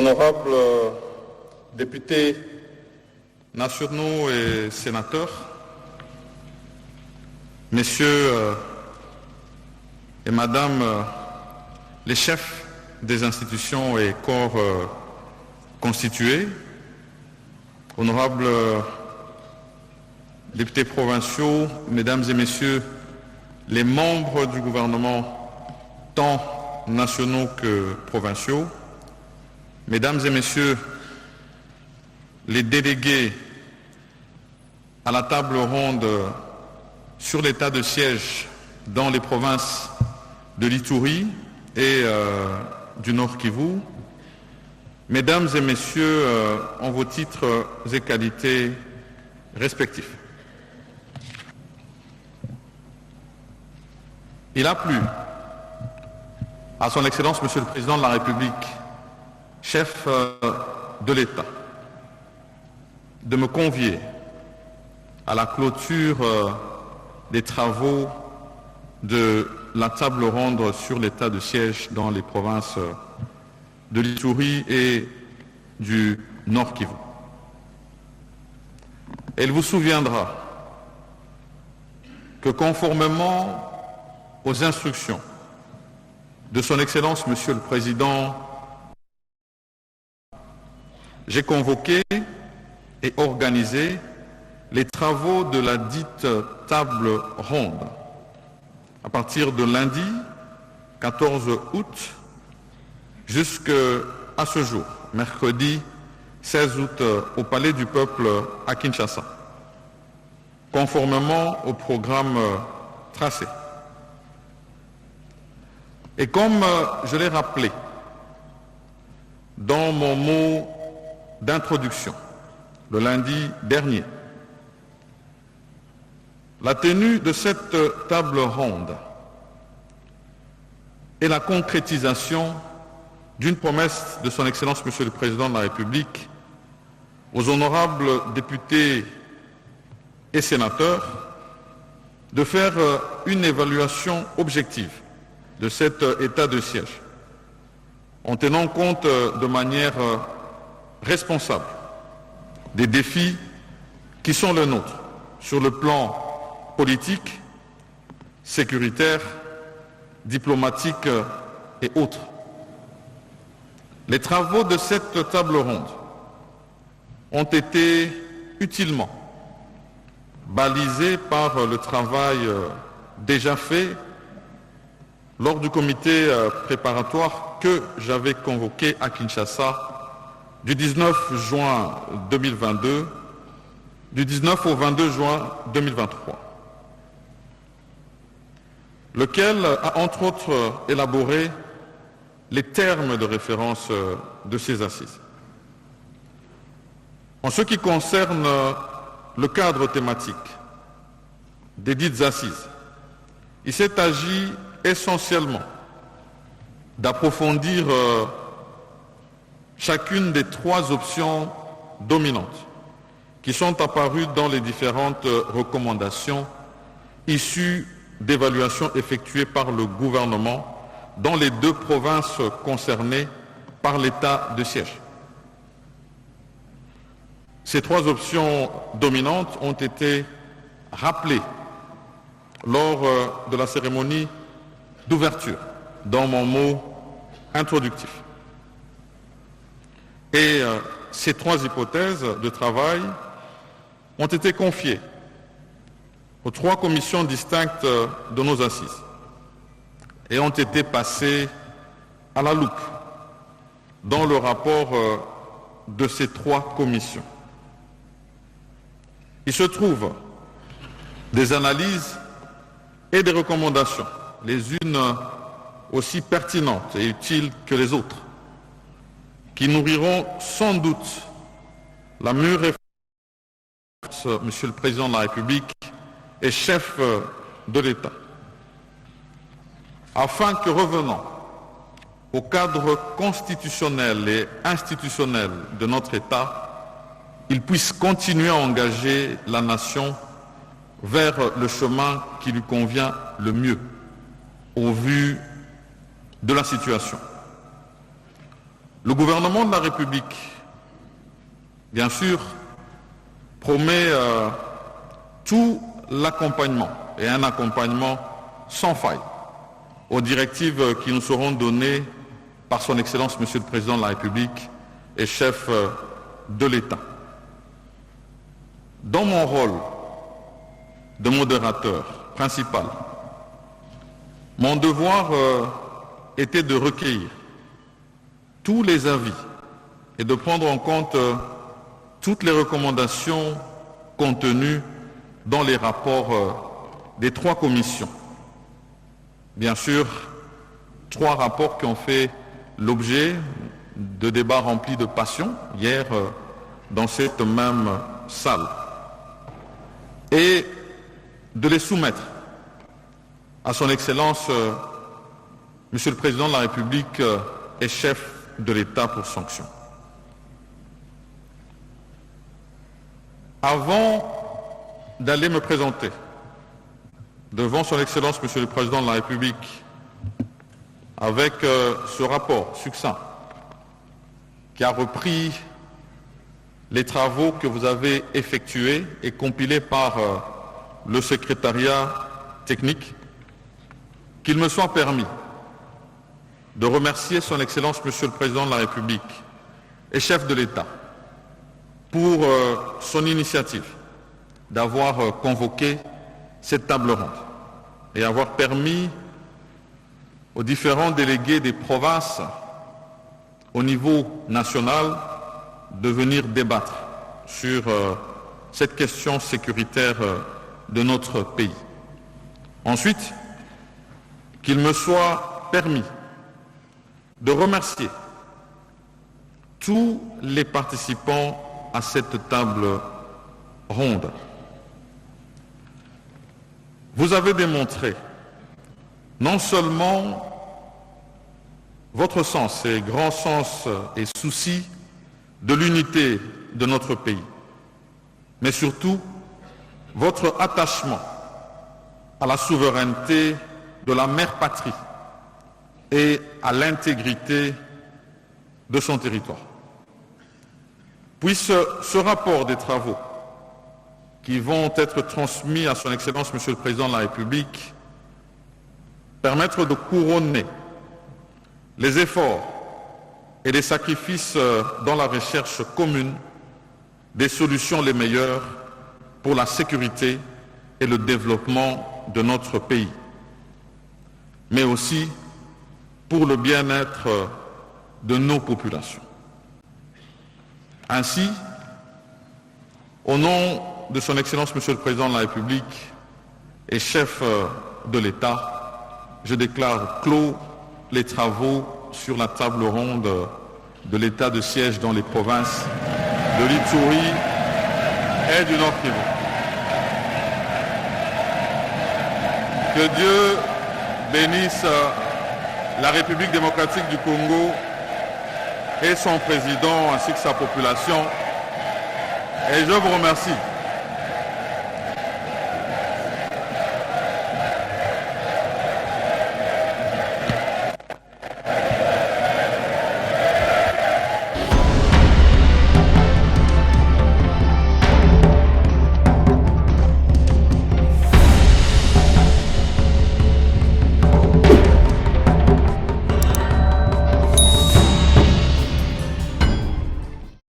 Honorables députés nationaux et sénateurs, messieurs et madame les chefs des institutions et corps constitués, honorables députés provinciaux, mesdames et messieurs les membres du gouvernement tant nationaux que provinciaux, mesdames et messieurs les délégués à la table ronde sur l'état de siège dans les provinces de l'Ituri et du Nord Kivu, mesdames et messieurs en vos titres et qualités respectifs. Il a plu à son Excellence Monsieur le Président de la République, chef de l'État, de me convier à la clôture des travaux de la table ronde sur l'état de siège dans les provinces de l'Ituri et du Nord Kivu. Elle vous souviendra que conformément aux instructions de son Excellence Monsieur le Président, j'ai convoqué et organisé les travaux de la dite table ronde à partir de lundi 14 août jusqu'à ce jour, mercredi 16 août au Palais du Peuple à Kinshasa, conformément au programme tracé. Et comme je l'ai rappelé dans mon mot d'introduction le lundi dernier, la tenue de cette table ronde est la concrétisation d'une promesse de son Excellence Monsieur le Président de la République aux honorables députés et sénateurs de faire une évaluation objective de cet état de siège en tenant compte de manière responsable des défis qui sont les nôtres sur le plan politique, sécuritaire, diplomatique et autres. Les travaux de cette table ronde ont été utilement balisés par le travail déjà fait lors du comité préparatoire que j'avais convoqué à Kinshasa du 19 juin 2022, du 19 au 22 juin 2023, lequel a entre autres élaboré les termes de référence de ces assises. En ce qui concerne le cadre thématique des dites assises, il s'est agi essentiellement d'approfondir chacune des trois options dominantes qui sont apparues dans les différentes recommandations issues d'évaluations effectuées par le gouvernement dans les deux provinces concernées par l'état de siège. Ces trois options dominantes ont été rappelées lors de la cérémonie d'ouverture dans mon mot introductif. Et ces trois hypothèses de travail ont été confiées aux trois commissions distinctes de nos assises et ont été passées à la loupe dans le rapport de ces trois commissions. Il se trouve des analyses et des recommandations, les unes aussi pertinentes et utiles que les autres, qui nourriront sans doute la mûre réflexion, Monsieur le Président de la République et chef de l'État, afin que revenant au cadre constitutionnel et institutionnel de notre État, il puisse continuer à engager la nation vers le chemin qui lui convient le mieux au vu de la situation. Le gouvernement de la République, bien sûr, promet tout l'accompagnement et un accompagnement sans faille aux directives qui nous seront données par son Excellence Monsieur le Président de la République et chef de l'État. Dans mon rôle de modérateur principal, mon devoir était de recueillir tous les avis et de prendre en compte toutes les recommandations contenues dans les rapports des 3 commissions. Bien sûr, 3 rapports qui ont fait l'objet de débats remplis de passion hier dans cette même salle, et de les soumettre à son Excellence Monsieur le Président de la République et chef de l'État pour sanction. Avant d'aller me présenter devant son Excellence Monsieur le Président de la République avec ce rapport succinct qui a repris les travaux que vous avez effectués et compilés par le secrétariat technique, qu'il me soit permis de remercier son Excellence Monsieur le Président de la République et chef de l'État pour son initiative d'avoir convoqué cette table ronde et avoir permis aux différents délégués des provinces au niveau national de venir débattre sur cette question sécuritaire de notre pays. Ensuite, qu'il me soit permis de remercier tous les participants à cette table ronde. Vous avez démontré non seulement votre sens et grand sens et souci de l'unité de notre pays, mais surtout votre attachement à la souveraineté de la mère patrie et à l'intégrité de son territoire. Puisse ce rapport des travaux qui vont être transmis à son Excellence Monsieur le Président de la République permettre de couronner les efforts et les sacrifices dans la recherche commune des solutions les meilleures pour la sécurité et le développement de notre pays, mais aussi pour le bien-être de nos populations. Ainsi, au nom de son Excellence Monsieur le Président de la République et chef de l'État, je déclare clos les travaux sur la table ronde de l'état de siège dans les provinces de l'Ituri et du Nord Kivu. Que Dieu bénisse la République démocratique du Congo et son président ainsi que sa population. Et je vous remercie.